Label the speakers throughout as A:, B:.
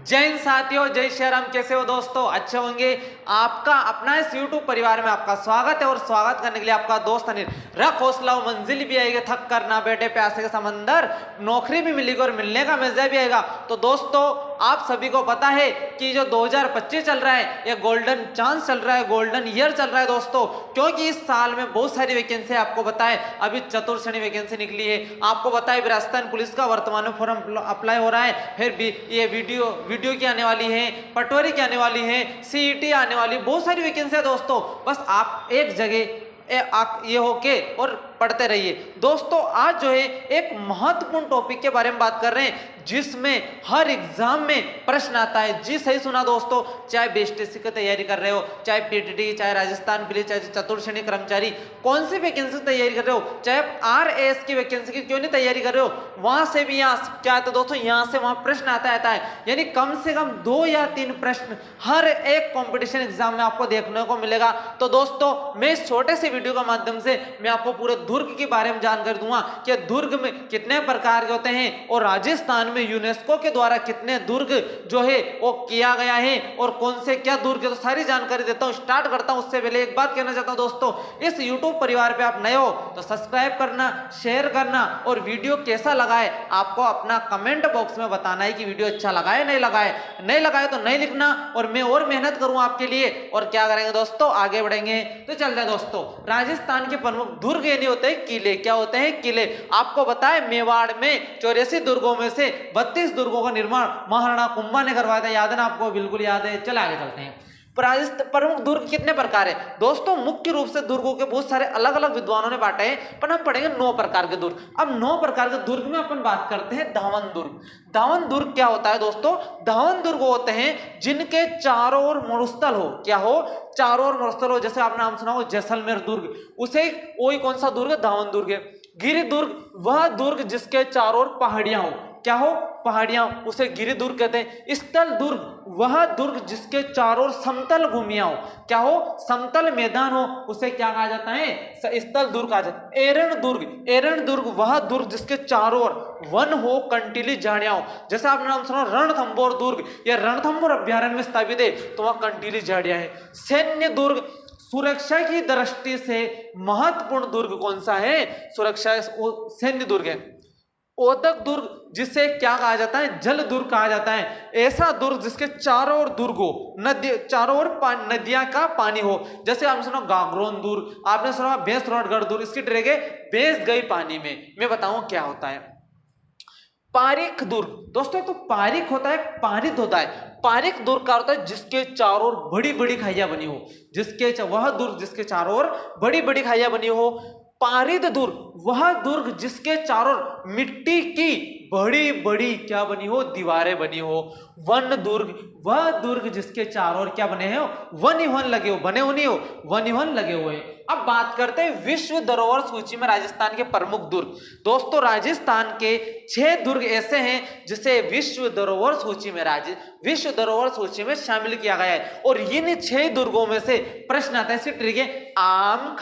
A: जय हिंद साथियों, जय श्री राम। कैसे हो दोस्तों? अच्छे होंगे। आपका अपना इस YouTube परिवार में आपका स्वागत है और स्वागत करने के लिए आपका दोस्त अनिल। रख हौसला, मंजिल भी आएगी, थक कर ना बैठे प्यासे के समंदर, नौकरी भी मिलेगी और मिलने का मजा भी आएगा। तो दोस्तों, आप सभी को पता है कि जो 2025 चल रहा है, ये गोल्डन चांस चल रहा है, गोल्डन ईयर चल रहा है दोस्तों, क्योंकि इस साल में बहुत सारी वैकेंसी आपको बताए। अभी चतुर्श्रेणी वैकेंसी निकली है, आपको बताए राजस्थान पुलिस का वर्तमान में फॉर्म अप्लाई हो रहा है। फिर भी ये वीडियो की आने वाली है, पटवारी की आने वाली है, सीईटी आने वाली, बहुत सारी वैकेंसी है दोस्तों। बस आप एक जगह ये होके और पढ़ते रहिए दोस्तों। आज जो है एक महत्वपूर्ण टॉपिक के बारे में बात कर रहे हैं, जिसमें हर एग्जाम में प्रश्न आता है। जी सही सुना दोस्तों, चाहे बीएसटीसी की तैयारी कर रहे हो, चाहे पीटीटी, चाहे राजस्थान पुलिस, चाहे चतुर्श्रेणी कर्मचारी, कौन सी वैकेंसी की तैयारी कर रहे हो, चाहे आप आरएएस की वैकेंसी की क्यों नहीं तैयारी कर रहे हो, वहां से भी यहाँ क्या आता है दोस्तों, यहाँ से वहां प्रश्न आता है। यानी कम से कम 2 या 3 प्रश्न हर एक कॉम्पिटिशन एग्जाम में आपको देखने को मिलेगा। तो दोस्तों, मैं इस छोटे से वीडियो के माध्यम से मैं आपको पूरे दुर्ग के बारे में जानकारी दूंगा कि दुर्ग में कितने प्रकार के होते हैं और राजस्थान में यूनेस्को के द्वारा कितने दुर्ग जो है वो किया गया है और कौन से क्या दुर्ग है, तो सारी जानकारी देता हूं। स्टार्ट करता हूं उससे पहले एक बात कहना चाहता हूं दोस्तों, इस यूट्यूब परिवार पे आप नए हो तो सब्सक्राइब करना, शेयर करना और वीडियो कैसा लगा है आपको अपना कमेंट बॉक्स में बताना है कि वीडियो अच्छा लगा है, नहीं लगा है। नहीं लगा है तो नहीं लिखना और मैं और मेहनत करूं आपके लिए। और क्या करेंगे दोस्तों, आगे बढ़ेंगे। तो चलते हैं दोस्तों, राजस्थान के प्रमुख दुर्ग ये नहीं होते किले। क्या होते हैं? किले। आपको बताए मेवाड़ में 84 दुर्गों में से 32 दुर्गों का निर्माण महाराणा कुंभा ने करवाया था। याद है ना आपको? बिल्कुल याद है। चल आगे चलते हैं। प्रमुख दुर्ग कितने प्रकार है दोस्तों? मुख्य रूप से दुर्गों के बहुत सारे अलग अलग विद्वानों ने बांटे हैं, पर हम पढ़ेंगे 9 प्रकार के दुर्ग। अब 9 प्रकार के दुर्ग में अपन बात करते हैं धावन दुर्ग। धावन दुर्ग क्या होता है दोस्तों? धावन दुर्ग होते हैं जिनके चारों ओर मरुस्थल हो। क्या हो? चारों ओर मरुस्थल हो। जैसे आपने नाम सुना हो जैसलमेर दुर्ग, उसे वही कौन सा दुर्ग है? धावन दुर्ग है। गिरि दुर्ग, वह दुर्ग जिसके चारों ओर पहाड़ियां हो। क्या हो? पहाड़ियां, उसे गिरि दुर्ग कहते हैं। स्थल दुर्ग, वह दुर्ग जिसके चारों ओर समतल भूमियां हो। क्या हो? समतल मैदान हो, उसे क्या कहा जाता है? स्थल दुर्ग कहा जाता है। एरण दुर्ग, एरण दुर्ग वह दुर्ग जिसके चारों ओर वन हो, कंटीली झाड़ियां हो। जैसे आपने नाम सुना रणथंभौर दुर्ग, यह रणथंभौर अभ्यारण्य में स्थापित है, तो वह कंटीली झाड़ियां है। सैन्य दुर्ग, सुरक्षा की दृष्टि से महत्वपूर्ण दुर्ग कौन सा है? सुरक्षा सैन्य दुर्ग है। ओदक दुर्ग, जिसे क्या कहा जाता है? जल दुर्ग कहा जाता है। ऐसा दुर्ग जिसके चारों ओर दुर्ग हो, नदी, चारों ओर नदियां का पानी हो। जैसे आपने सुना गागरोन दुर्ग, आपने सुना भैंसरोडगढ़ दुर्ग, इसकी ट्रेगे भैंस गई पानी में। मैं बताऊं क्या होता है। पारिक दुर्ग दोस्तों, तो पारिक होता है, पारित होता है। पारिक दुर्ग का होता है जिसके चारों ओर बड़ी बड़ी खाइयां बनी हो, वह दुर्ग जिसके चारों ओर बड़ी बड़ी खाइयां बनी हो। पारिद दुर्ग, वह दुर्ग जिसके चारों ओर मिट्टी की बड़ी बड़ी क्या बनी हो? दीवारें बनी हो। वन दुर्ग, वह दुर्ग जिसके चारों ओर क्या बने हो? वन ही वन लगे हो, बने हो नहीं हो, वन ही वन लगे हुए। अब बात करते हैं विश्व धरोहर सूची में राजस्थान के प्रमुख दुर्ग। दोस्तों, राजस्थान के 6 दुर्ग ऐसे हैं जिसे विश्व धरोहर सूची में शामिल किया गया है। और इन 6 दुर्गों में से प्रश्न आता है, इसकी ट्रिक है आम,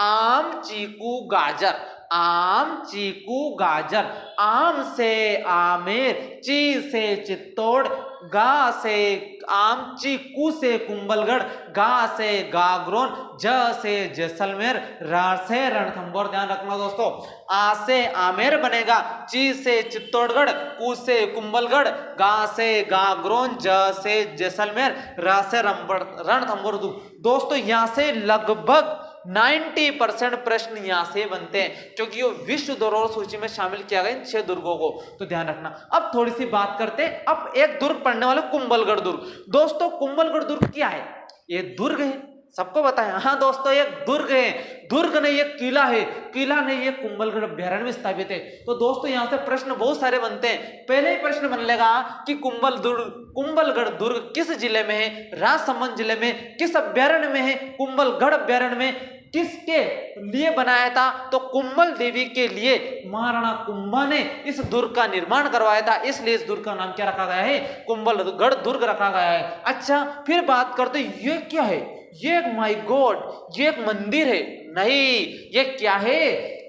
A: आम, चीकू, गाजर। आम, चीकू, गाजर। आम से आमेर, ची से चित्तौड़, गा से आम, चीकू से कुंभलगढ़, गा से गागरोन, ज से जैसलमेर, रा से रणथंभौर। ध्यान रखना दोस्तों, आ से आमेर बनेगा, ची से चित्तौड़गढ़, कू से कुंभलगढ़, गा से गागरोन, ज से जैसलमेर, रा से रणथंभौर। दोस्तों, यहां से लगभग 90% प्रश्न यहां से बनते हैं, क्योंकि ये विश्व धरोहर सूची में शामिल किया गया इन 6 दुर्गों को। तो ध्यान रखना। अब थोड़ी सी बात करते हैं, अब एक दुर्ग पढ़ने वाले कुंभलगढ़ दुर्ग। दोस्तों, कुंभलगढ़ दुर्ग क्या है? ये दुर्ग है, सबको बताया। हाँ दोस्तों, ये दुर्ग है, दुर्ग नहीं, ये किला है, किला नहीं, ये कुंभलगढ़ अभ्यारण्य में स्थापित है। तो दोस्तों, यहां से प्रश्न बहुत सारे बनते हैं। पहले ही प्रश्न बन लेगा कि कुंभलगढ़ दुर्ग किस जिले में है? राजसमंद जिले में। किस अभ्यारण्य में है? कुंभलगढ़ अभ्यारण्य में। किसके लिए बनाया था? तो कुंभल देवी के लिए महाराणा कुंभा ने इस दुर्ग का निर्माण करवाया था, इसलिए इस दुर्ग का नाम क्या रखा गया है? कुंभलगढ़ दुर्ग रखा गया है। अच्छा, फिर बात करते ये क्या है? ये माय गॉड, ये एक मंदिर है? नहीं, ये क्या है?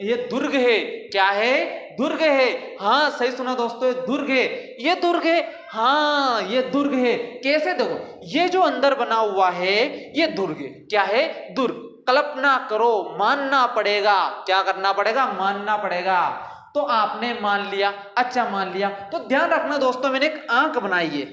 A: ये दुर्ग है। क्या है? दुर्ग है। हाँ सही सुना दोस्तों, दुर्ग है, ये दुर्ग है। हाँ ये दुर्ग है। कैसे? देखो ये जो अंदर बना हुआ है ये दुर्ग है। क्या है? दुर्ग। कल्पना करो, मानना पड़ेगा। क्या करना पड़ेगा? मानना पड़ेगा। तो आपने मान लिया, अच्छा मान लिया। तो ध्यान रखना दोस्तों, मैंने एक आंख बनाई है,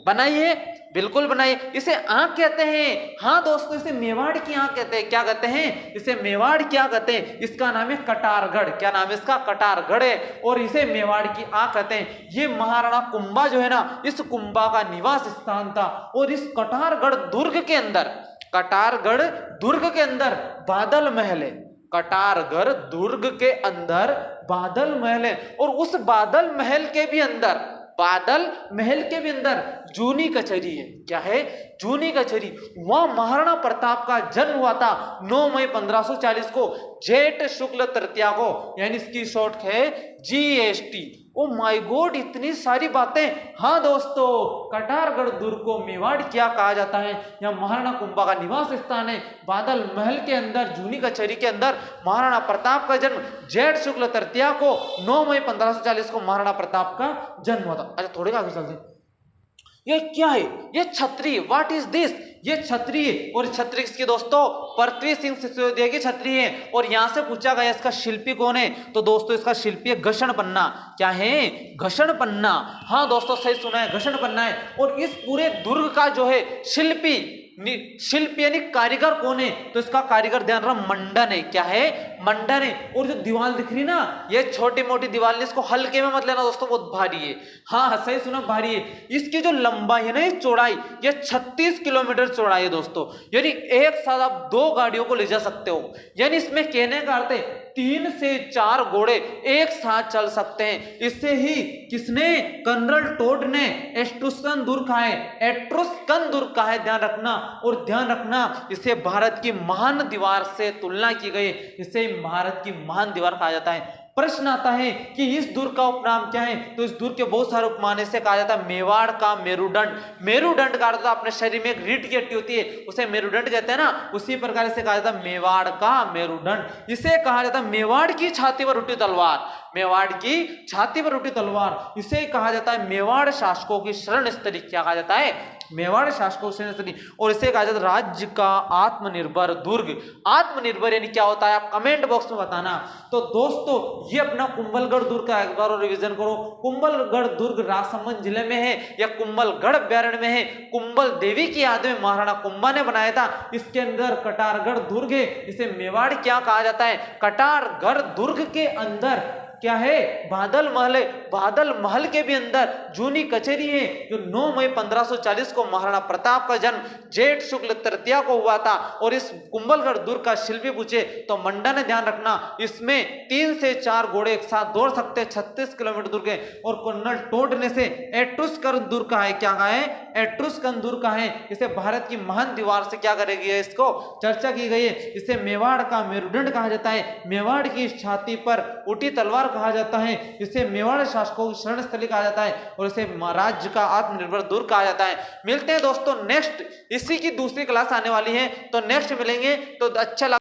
A: बनाइए, बिल्कुल बनाइए। इसे आंख कहते हैं। हाँ दोस्तों, इसे मेवाड़ की आंख कहते हैं। क्या कहते हैं? इसे मेवाड़ क्या कहते हैं? इसका नाम है कटारगढ़। क्या नाम है इसका? कटारगढ़ है। और इसे मेवाड़ की आंख कहते हैं। ये महाराणा कुंभा जो है ना, इस कुंभा का निवास स्थान था। और इस कटारगढ़ दुर्ग के अंदर, कटारगढ़ दुर्ग के अंदर बादल महल है। कटारगढ़ दुर्ग के अंदर बादल महल है। और उस बादल महल के भी अंदर, बादल महल के भी अंदर जूनी कचहरी है। क्या है? जूनी कचहरी। वहां महाराणा प्रताप का जन्म हुआ था 9 मई 1540 को, जेठ शुक्ल तृतीया को, यानी इसकी शॉर्ट है GST। ओ माय गॉड, इतनी सारी बातें। हाँ दोस्तों, कटारगढ़ दुर्ग को मेवाड़ क्या कहा जाता है? यह महाराणा कुंभा का निवास स्थान है। बादल महल के अंदर, जूनी कचहरी के अंदर महाराणा प्रताप का जन्म जेठ शुक्ल तृतीया को 9 मई 1540 को महाराणा प्रताप का जन्म हुआ था। अच्छा थोड़े आगे चलते हैं। ये क्या है? ये छतरी। What is this? ये छतरी है। और छतरी किसकी दोस्तों? पृथ्वी सिंह सिसोदिया की छतरी है। और यहां से पूछा गया इसका शिल्पी कौन है? तो दोस्तों इसका शिल्पी है घषण पन्ना। क्या है? घषण पन्ना। हाँ दोस्तों सही सुना है, घषण पन्ना है। और इस पूरे दुर्ग का जो है शिल्पी, शिल्पी यानी कारीगर कौन है? तो इसका कारीगर ध्यान रहा मंडन है। क्या है? मंडन है। और जो दीवार दिख रही ना, ये छोटी मोटी दीवार, इसको हल्के में मत लेना दोस्तों, बहुत भारी है। हाँ सही सुना, भारी है। इसकी जो लंबाई है ना, ये चौड़ाई, ये 36 किलोमीटर चौड़ाई है दोस्तों। यानी एक साथ आप 2 गाड़ियों को ले जा सकते हो। यानी इसमें कहने का अर्थ है 3 से 4 घोड़े एक साथ चल सकते हैं। इससे ही किसने? कर्नल टोड ने एट्रुस्कन दुर्ग कहा है। एट्रुस्कन दुर्ग कहा है, ध्यान रखना। और ध्यान रखना, इसे भारत की महान दीवार से तुलना की गई। इसे भारत की महान दीवार कहा जाता है। प्रश्न आता है कि इस दुर्ग का उपनाम क्या है? तो इस दुर्ग के बहुत सारे उपमान से कहा जाता है मेवाड़ का मेरुदंड। मेरुदंड का अर्थ अपने शरीर में एक रीढ़ की हड्डी होती है, उसे मेरुदंड कहते हैं ना, उसी प्रकार से कहा जाता है मेवाड़ का मेरुदंड। इसे कहा जाता है मेवाड़ की छाती पर उठी तलवार। मेवाड़ की छाती पर उठी तलवार, इसे कहा जाता है मेवाड़ शासकों की शरण स्थली। क्या कहा जाता है? मेवाड़ शासकों की शरण स्थली। और इसे कहा जाता है राज्य का आत्मनिर्भर दुर्ग। आत्मनिर्भर यानी क्या होता है? आप कमेंट बॉक्स में बताना। तो दोस्तों ये अपना कुंभलगढ़ दुर्ग का एक बार और रिवीजन करो। कुंभलगढ़ दुर्ग राजसमंद जिले में है, या कुंभलगढ़ अभ्यारण्य में है। कुंभल देवी की याद में महाराणा कुंभा ने बनाया था। इसके अंदर कटारगढ़ दुर्ग है। इसे मेवाड़ क्या कहा जाता है? कटारगढ़ दुर्ग के अंदर क्या है? बादल महल है। बादल महल के भी अंदर जूनी कचहरी है, जो 9 मई 1540 को महाराणा प्रताप का जन्म जेठ शुक्ल तृतीया को हुआ था। और इस कुंभलगढ़ दुर्ग का शिल्पी पूछे तो मंडा ने, ध्यान रखना, इसमें 3 से 4 घोड़े एक साथ दौड़ सकते हैं। 36 किलोमीटर दुर्ग है। और कर्नल टोड ने से एट्रुस्कन दुर्ग का है। क्या कहा है? एट्रुस्कन दुर्ग का है। इसे भारत की महान दीवार से क्या करेगी है? इसको चर्चा की गई है। इसे मेवाड़ का मेरुदंड कहा जाता है। मेवाड़ की छाती पर उठी तलवार कहा जाता है। इसे मेवाड़ शासकों की शरण स्थली कहा जाता है। और इसे राज्य का आत्मनिर्भर दुर्ग कहा जाता है। मिलते हैं दोस्तों नेक्स्ट, इसी की दूसरी क्लास आने वाली है, तो नेक्स्ट मिलेंगे। तो अच्छा